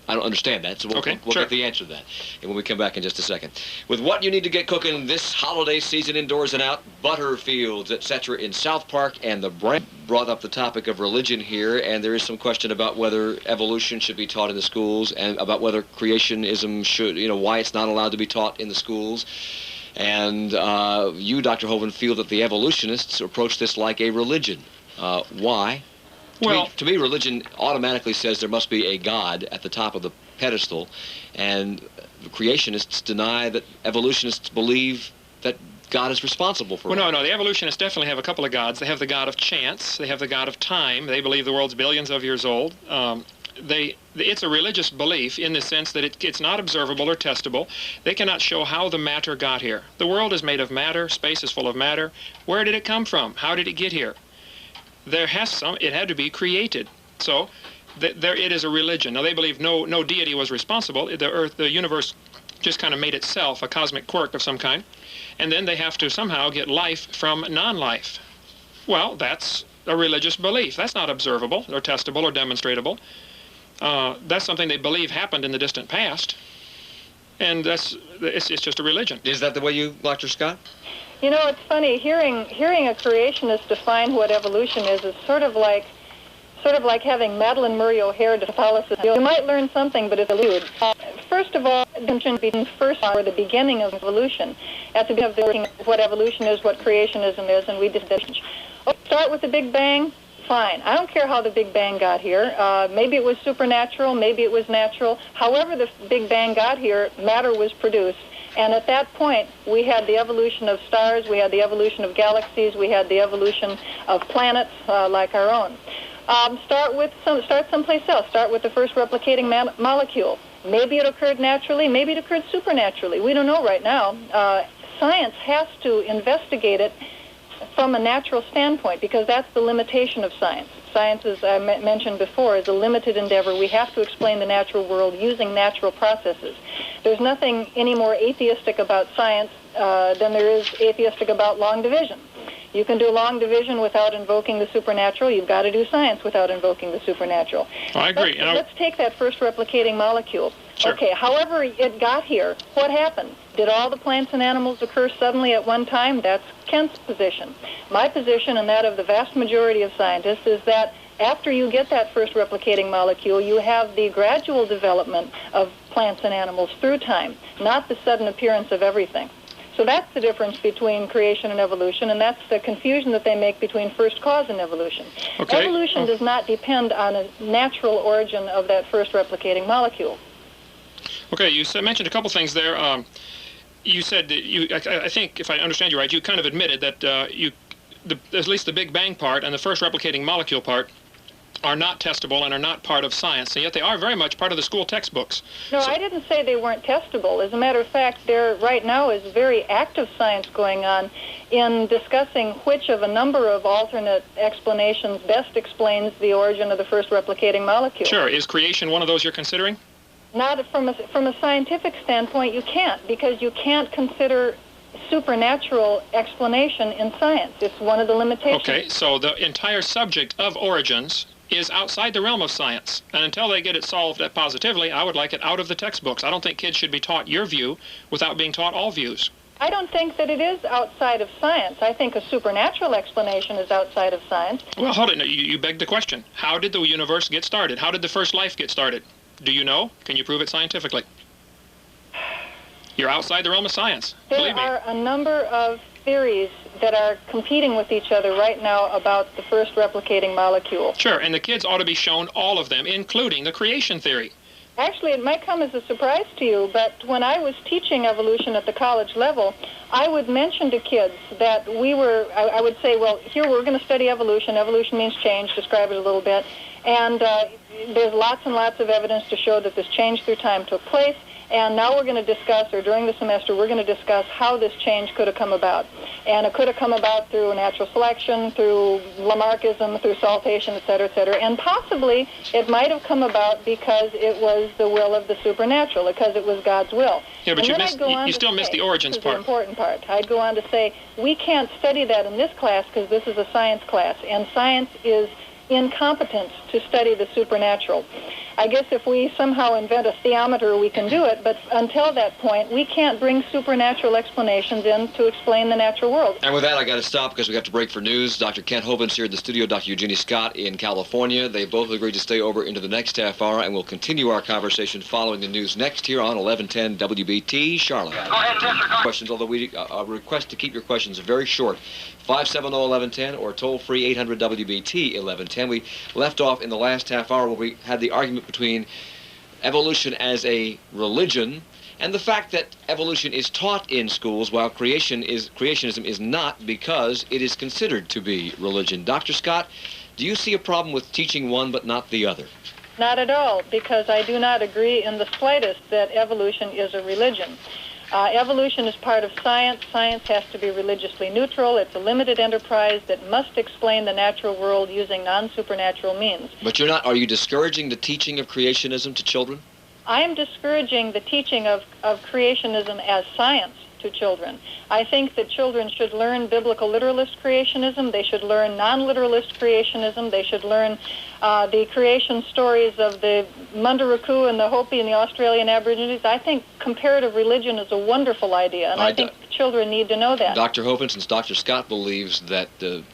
I don't understand that, so we'll sure. get the answer to that. And when we come back in just a second. With what you need to get cooking this holiday season indoors and out, butter fields, etc. in South Park, and the brand brought up the topic of religion here, and there is some question about whether evolution should be taught in the schools, and about whether creationism should, why it's not allowed to be taught in the schools. And you, Dr. Hovind, feel that the evolutionists approach this like a religion. Why? To me, religion automatically says there must be a God at the top of the pedestal, and the creationists deny that evolutionists believe that God is responsible for it. Well, no, the evolutionists definitely have a couple of gods. They have the god of chance. They have the god of time. They believe the world's billions of years old. it's a religious belief in the sense that it's not observable or testable. They cannot show how the matter got here. The world is made of matter. Space is full of matter. Where did it come from? How did it get here? It had to be created. So it is a religion. Now, they believe no deity was responsible. The universe just kind of made itself, a cosmic quirk of some kind. And then they have to somehow get life from non-life. Well, that's a religious belief. That's not observable or testable or demonstratable. That's something they believe happened in the distant past. And it's just a religion. Is that the way you, Dr. Scott? You know, it's funny, hearing a creationist define what evolution is sort of like having Madeline Murray O'Hare to Catholicism. You might learn something, but it's elude. First of all, the first or the beginning of evolution. At the beginning of what evolution is, what creationism is, and we distinguish. Start with the Big Bang. Fine. I don't care how the Big Bang got here. Maybe it was supernatural, maybe it was natural. However the Big Bang got here, matter was produced. And at that point, we had the evolution of stars, we had the evolution of galaxies, we had the evolution of planets like our own. Start someplace else. Start with the first replicating molecule. Maybe it occurred naturally, maybe it occurred supernaturally. We don't know right now. Science has to investigate it from a natural standpoint, because that's the limitation of science. Science, as I mentioned before, is a limited endeavor. We have to explain the natural world using natural processes. There's nothing any more atheistic about science than there is atheistic about long division. You can do long division without invoking the supernatural. You've got to do science without invoking the supernatural. I agree. Let's take that first replicating molecule. Sure. Okay, however it got here, what happened? Did all the plants and animals occur suddenly at one time? That's Kent's position. My position, and that of the vast majority of scientists, is that after you get that first replicating molecule, you have the gradual development of plants and animals through time, not the sudden appearance of everything. So that's the difference between creation and evolution, and that's the confusion that they make between first cause and evolution. Okay. Evolution does not depend on a natural origin of that first replicating molecule. Okay, you mentioned a couple things there. You said that I think, if I understand you right, you kind of admitted that at least the Big Bang part and the first replicating molecule part are not testable and are not part of science, and yet they are very much part of the school textbooks. No, I didn't say they weren't testable. As a matter of fact, there right now is very active science going on in discussing which of a number of alternate explanations best explains the origin of the first replicating molecule. Sure. Is creation one of those you're considering? Not from a scientific standpoint, you can't, because you can't consider supernatural explanation in science. It's one of the limitations. Okay, so the entire subject of origins is outside the realm of science. And until they get it solved positively, I would like it out of the textbooks. I don't think kids should be taught your view without being taught all views. I don't think that it is outside of science. I think a supernatural explanation is outside of science. Well, hold it. No, you begged the question. How did the universe get started? How did the first life get started? Do you know? Can you prove it scientifically? You're outside the realm of science. Believe me. There are a number of theories that are competing with each other right now about the first replicating molecule. Sure, and the kids ought to be shown all of them, including the creation theory. Actually, it might come as a surprise to you, but when I was teaching evolution at the college level, I would mention to kids that I would say, well, here we're going to study evolution. Evolution means change, describe it a little bit. And there's lots and lots of evidence to show that this change through time took place. And now we're going to discuss, or during the semester, we're going to discuss how this change could have come about. And it could have come about through natural selection, through Lamarckism, through saltation, et cetera, et cetera. And possibly it might have come about because it was the will of the supernatural, because it was God's will. Yeah, but you still missed the origins part. This is the important part. I'd go on to say, we can't study that in this class because this is a science class, and science is incompetent to study the supernatural. I guess if we somehow invent a theometer, we can do it, but until that point, we can't bring supernatural explanations in to explain the natural world. And with that, I got to stop because we have to break for news. Dr. Kent Hovind's here in the studio, Dr. Genie Scott in California. They both agreed to stay over into the next half hour, and we'll continue our conversation following the news next here on 1110 WBT Charlotte. Go ahead, Mr. Questions, although we request to keep your questions very short. 570-1110 or toll-free 800-WBT-1110. We left off in the last half hour where we had the argument between evolution as a religion and the fact that evolution is taught in schools while creationism is not, because it is considered to be religion. Dr. Scott, do you see a problem with teaching one but not the other? Not at all, because I do not agree in the slightest that evolution is a religion. Evolution is part of science. Science has to be religiously neutral. It's a limited enterprise that must explain the natural world using non-supernatural means. But are you discouraging the teaching of creationism to children? I am discouraging the teaching of creationism as science to children. I think that children should learn biblical literalist creationism. They should learn non-literalist creationism. They should learn the creation stories of the Munduruku and the Hopi and the Australian Aborigines. I think comparative religion is a wonderful idea, and I think children need to know that. Dr. Hovind, since Dr. Scott believes that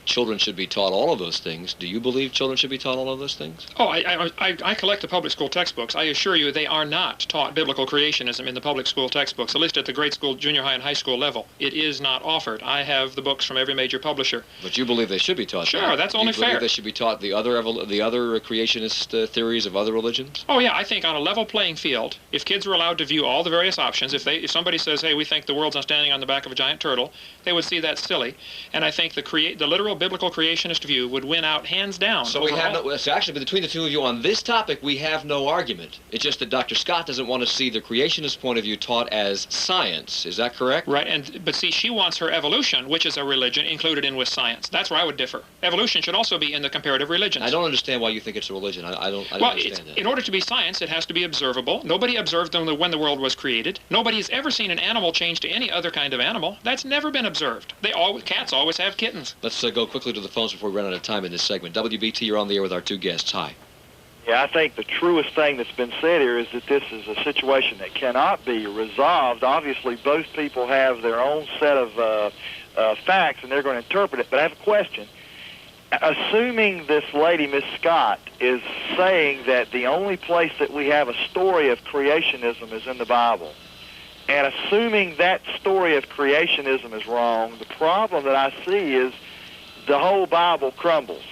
children should be taught all of those things, do you believe children should be taught all of those things? Oh, I collect the public school textbooks. I assure you they are not taught biblical creationism in the public school textbooks, at least at the grade school, junior high, and high school level. It is not offered. I have the books from every major publisher. But you believe they should be taught? Sure, that's only fair. You believe they should be taught the other creationist theories of other religions? Oh yeah, I think on a level playing field, if kids were allowed to view all the various options, if somebody says, hey, we think the world's not standing on the back of a giant turtle, they would see that silly. And I think the literal biblical creationist view would win out hands down. So we have so actually, between the two of you on this topic, we have no argument. It's just that Dr. Scott doesn't want to see the creationist point of view taught as science. Is that correct? Right, but see, she wants her evolution, which is a religion, included in with science. That's where I would differ. Evolution should also be in the comparative religions. I don't understand why you think it's a religion. I don't understand that. In order to be science, it has to be observable. Nobody observed them when the world was created. Nobody's ever seen an animal change to any other kind of animal. That's never been observed. Cats always have kittens. Let's go quickly to the phones before we run out of time in this segment. WBT, you're on the air with our two guests. Hi. Yeah, I think the truest thing that's been said here is that this is a situation that cannot be resolved. Obviously, both people have their own set of facts, and they're going to interpret it. But I have a question. Assuming this lady, Miss Scott, is saying that the only place that we have a story of creationism is in the Bible, and assuming that story of creationism is wrong, the problem that I see is the whole Bible crumbles.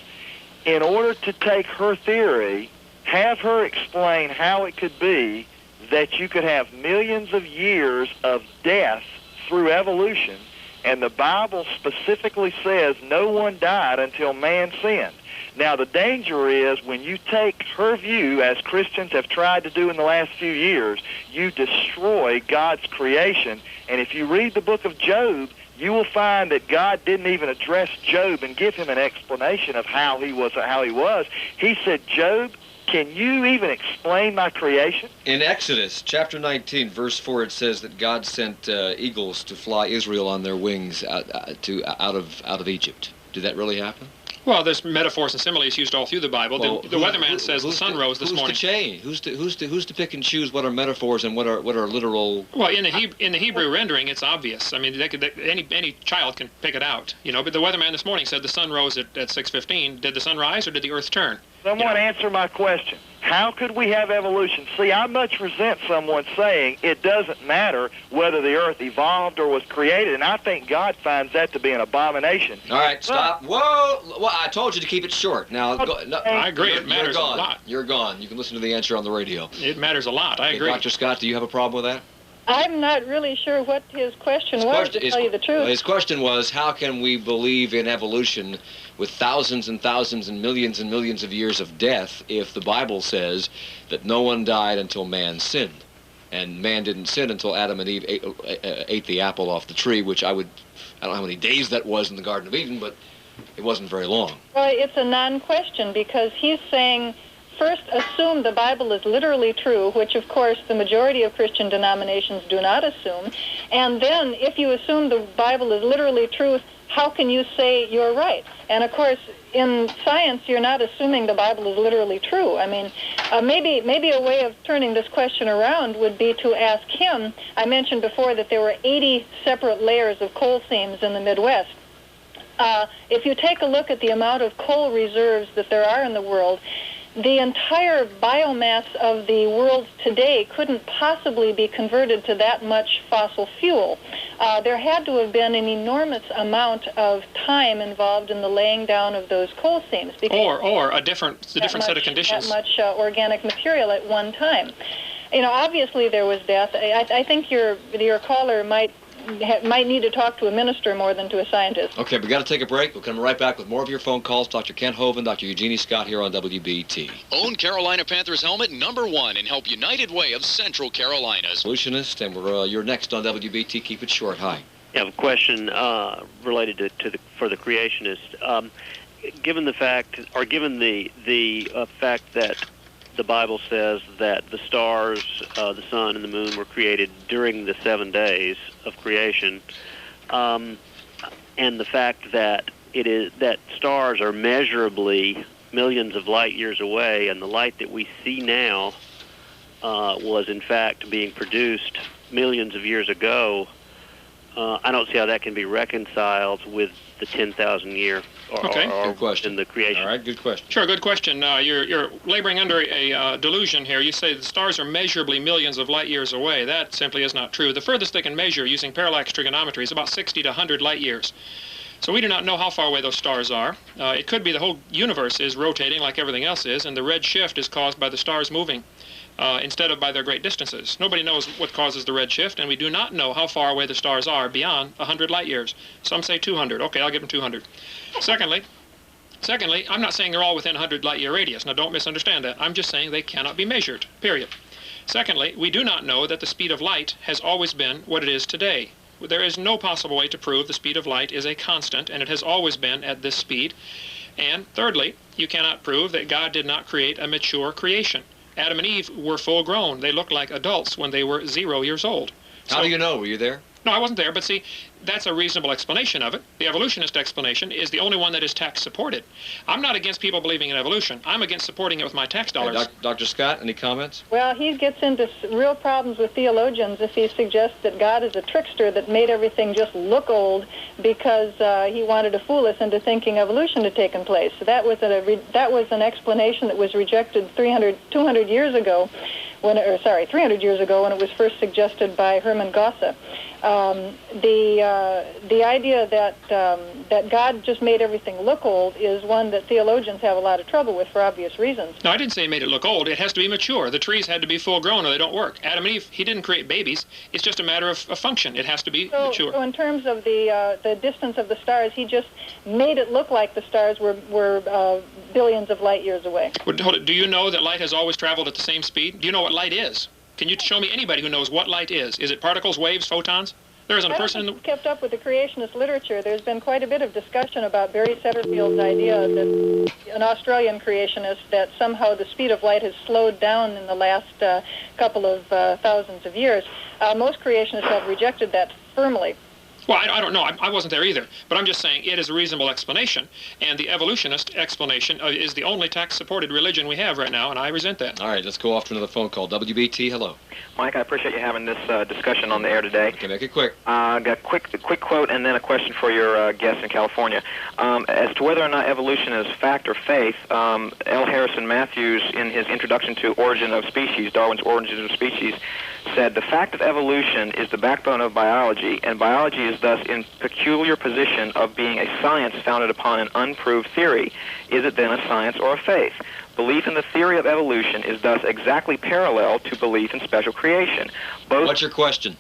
In order to take her theory, have her explain how it could be that you could have millions of years of death through evolution, and the Bible specifically says no one died until man sinned. Now, the danger is when you take her view, as Christians have tried to do in the last few years, you destroy God's creation. And if you read the book of Job, you will find that God didn't even address Job and give him an explanation of how he was. He said, Job, can you even explain my creation? In Exodus chapter 19, verse 4, it says that God sent eagles to fly Israel on their wings out of Egypt. Did that really happen? Well, there's metaphors and similes used all through the Bible. Well, the weatherman says the sun rose this morning. Who's to pick and choose what are metaphors and what are literal? Well, in the Hebrew rendering, it's obvious. I mean, any child can pick it out, you know. But the weatherman this morning said the sun rose at 6:15. Did the sun rise or did the earth turn? Someone answer my question. How could we have evolution? See, I much resent someone saying it doesn't matter whether the earth evolved or was created, and I think God finds that to be an abomination. All right, stop. Whoa! Well, I told you to keep it short. Now, I agree. It matters a lot. You're gone. You can listen to the answer on the radio. It matters a lot. I agree. Dr. Scott, do you have a problem with that? I'm not really sure what his question was, to tell you the truth. His question was, how can we believe in evolution with thousands and thousands and millions of years of death if the Bible says that no one died until man sinned? And man didn't sin until Adam and Eve ate the apple off the tree, which I don't know how many days that was in the Garden of Eden, but it wasn't very long. Well, it's a non-question because he's saying, first, assume the Bible is literally true, which, of course, the majority of Christian denominations do not assume. And then, if you assume the Bible is literally true, how can you say you're right? And, of course, in science, you're not assuming the Bible is literally true. I mean, maybe a way of turning this question around would be to ask him. I mentioned before that there were 80 separate layers of coal seams in the Midwest. If you take a look at the amount of coal reserves that there are in the world, the entire biomass of the world today couldn't possibly be converted to that much fossil fuel. There had to have been an enormous amount of time involved in the laying down of those coal seams. Or a different set of conditions. That much organic material at one time. You know, obviously there was death. I think your caller might might need to talk to a minister more than to a scientist. Okay, we got to take a break. We'll come right back with more of your phone calls. Dr. Kent Hovind, Dr. Eugenie Scott here on WBT. Own Carolina Panthers helmet #1 and help United Way of Central Carolinas. Solutionist, and you're next on WBT. Keep it short. Hi. I have a question related for the creationist. Given the fact, or given the fact that the Bible says that the stars, the sun, and the moon were created during the 7 days of creation, and the fact that that stars are measurably millions of light years away, and the light that we see now was in fact being produced millions of years ago, I don't see how that can be reconciled with the 10,000 year Good question. in the creation. All right, good question. Sure, good question. You're laboring under a delusion here. You say the stars are measurably millions of light years away. That simply is not true. The furthest they can measure using parallax trigonometry is about 60 to 100 light years. So we do not know how far away those stars are. It could be the whole universe is rotating like everything else is, and the red shift is caused by the stars moving instead of by their great distances. Nobody knows what causes the red shift, and we do not know how far away the stars are beyond 100 light years. Some say 200. Okay, I'll give them 200. Secondly, I'm not saying they're all within 100 light year radius. Now, don't misunderstand that. I'm just saying they cannot be measured, period. Secondly, we do not know that the speed of light has always been what it is today. There is no possible way to prove the speed of light is a constant, and it has always been at this speed. And thirdly, you cannot prove that God did not create a mature creation. Adam and Eve were full grown. They looked like adults when they were 0 years old. How do you know? Were you there? No, I wasn't there, but see, that's a reasonable explanation of it. The evolutionist explanation is the only one that is tax supported. I'm not against people believing in evolution. I'm against supporting it with my tax dollars. Hey, Dr. Scott, any comments? Well, he gets into real problems with theologians if he suggests that God is a trickster that made everything just look old because he wanted to fool us into thinking evolution had taken place. So that was an explanation that was rejected 200 years ago. 300 years ago when it was first suggested by Hermann Gosse. The idea that God just made everything look old is one that theologians have a lot of trouble with for obvious reasons. No, I didn't say he made it look old. It has to be mature. The trees had to be full grown or they don't work. Adam and Eve, he didn't create babies. It's just a matter of function. It has to be mature. So in terms of the distance of the stars, he just made it look like the stars were billions of light years away. Well, do you know that light has always traveled at the same speed? Do you know what light is? Can you show me anybody who knows what light is? Is it particles, waves, photons? There isn't a person in the... kept up with the creationist literature. There's been quite a bit of discussion about Barry Setterfield's idea that an Australian creationist that somehow the speed of light has slowed down in the last couple of thousands of years. Most creationists have rejected that firmly. Well, I don't know. I wasn't there either. But I'm just saying it is a reasonable explanation. And the evolutionist explanation is the only tax-supported religion we have right now, and I resent that. All right, let's go off to another phone call. WBT, hello. Mike, I appreciate you having this discussion on the air today. Okay, make it quick. Got a quick quote and then a question for your guest in California. As to whether or not evolution is fact or faith, L. Harrison Matthews, in his introduction to Origin of Species, Darwin's Origin of Species, said, "The fact of evolution is the backbone of biology, and biology is thus in peculiar position of being a science founded upon an unproved theory. Is it then a science or a faith? Belief in the theory of evolution is thus exactly parallel to belief in special creation." What's your question?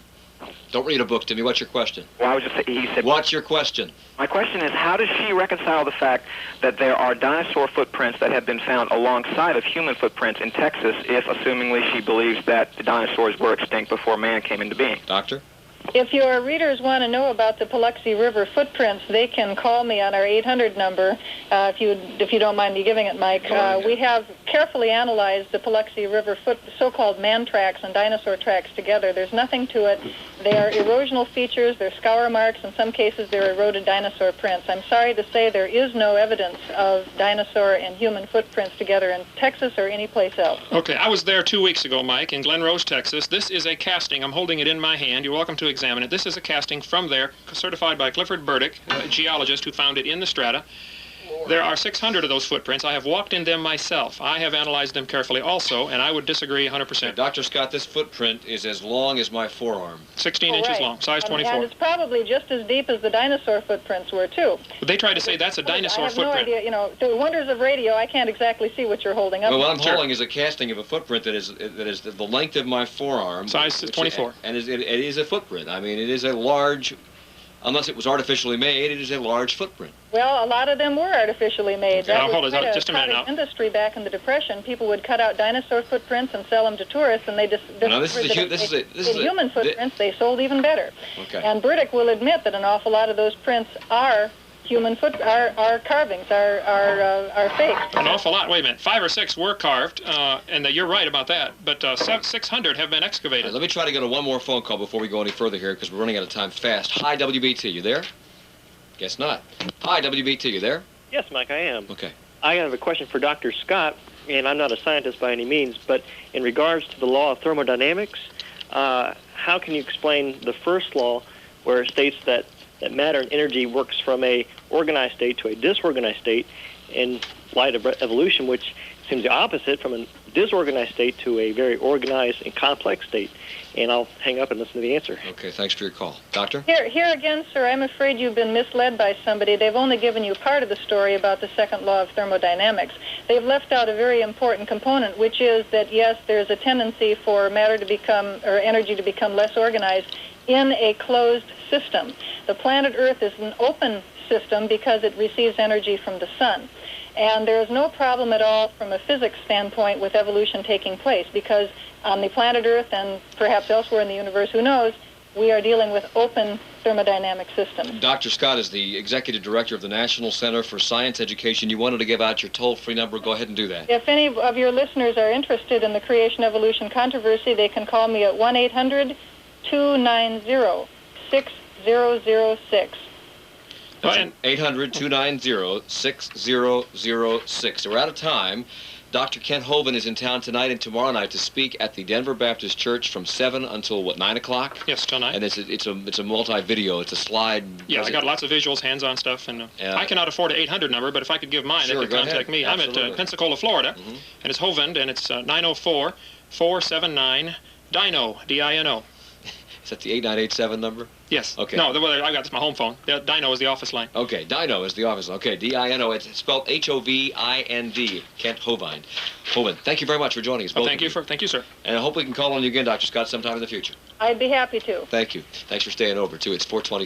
Don't read a book to me. What's your question? Well, I was just he said. What's your question? My question is, how does she reconcile the fact that there are dinosaur footprints that have been found alongside of human footprints in Texas, if, assumingly, she believes that the dinosaurs were extinct before man came into being? Doctor? If your readers want to know about the Paluxy River footprints, they can call me on our 800 number, if you don't mind me giving it, Mike. We have carefully analyzed the Paluxy River so-called man tracks and dinosaur tracks together. There's nothing to it. They are erosional features. They're scour marks. In some cases, they're eroded dinosaur prints. I'm sorry to say there is no evidence of dinosaur and human footprints together in Texas or any place else. Okay, I was there 2 weeks ago, Mike, in Glen Rose, Texas. This is a casting. I'm holding it in my hand. You're welcome to examine it. This is a casting from there, certified by Clifford Burdick, a geologist who found it in the strata. There are 600 of those footprints. I have walked in them myself. I have analyzed them carefully also, and I would disagree 100%. Dr. Scott, this footprint is as long as my forearm. 16 inches long, size 24. And it's probably just as deep as the dinosaur footprints were, too. But they tried to say that's a dinosaur footprint. I have no idea. You know, the wonders of radio, I can't exactly see what you're holding up. Well, what I'm holding is a casting of a footprint that is the length of my forearm. Size 24. And it is a footprint. I mean, it is a large, unless it was artificially made, it is a large footprint. Well, a lot of them were artificially made. Okay. That Hold was on, quite just a minute now. Industry back in the Depression. People would cut out dinosaur footprints and sell them to tourists, and they just human footprints they sold even better. Okay. And Burdick will admit that an awful lot of those prints are human are carvings, are fakes. An awful lot. Wait a minute. 5 or 6 were carved, and you're right about that. But 600 have been excavated. Right, let me try to get one more phone call before we go any further here, because we're running out of time fast. Hi, WBT. You there? Guess not. Hi, WBT. You there? Yes, Mike, I am. Okay. I have a question for Dr. Scott, and I'm not a scientist by any means, but in regards to the law of thermodynamics, how can you explain the first law where it states that matter and energy works from a organized state to a disorganized state in light of evolution, which seems the opposite, from a disorganized state to a very organized and complex state? And I'll hang up and listen to the answer. Okay, thanks for your call. Doctor? Here again, sir, I'm afraid you've been misled by somebody. They've only given you part of the story about the second law of thermodynamics. They've left out a very important component, which is that, yes, there's a tendency for matter to become, or energy to become less organized in a closed system. The planet Earth is an open system because it receives energy from the sun. And there is no problem at all from a physics standpoint with evolution taking place, because on the planet Earth and perhaps elsewhere in the universe, who knows, we are dealing with open thermodynamic systems. Dr. Scott is the Executive Director of the National Center for Science Education. You wanted to give out your toll-free number. Go ahead and do that. If any of your listeners are interested in the creation-evolution controversy, they can call me at 1-800-290-6006. 800-290-6006. We're out of time. Dr. Kent Hovind is in town tonight and tomorrow night to speak at the Denver Baptist Church from 7 until, what, 9 o'clock? Yes, till 9. And it's a multi-video. It's a slide. Yes, I got lots of visuals, hands-on stuff, and I cannot afford an 800 number, but if I could give mine, sure, they could contact me. Absolutely. I'm at Pensacola, Florida, and it's Hovind, and it's 904-479-DINO, D-I-N-O. Is that the 8987 number? Yes. Okay. No, I got this my home phone. DINO is the office line. Okay, DINO is the office line. Okay, D-I-N-O. It's spelled H-O-V-I-N-D. Kent Hovind. Hovind, thank you very much for joining us. Thank you, sir. And I hope we can call on you again, Dr. Scott, sometime in the future. I'd be happy to. Thank you. Thanks for staying over, too. It's 4:26.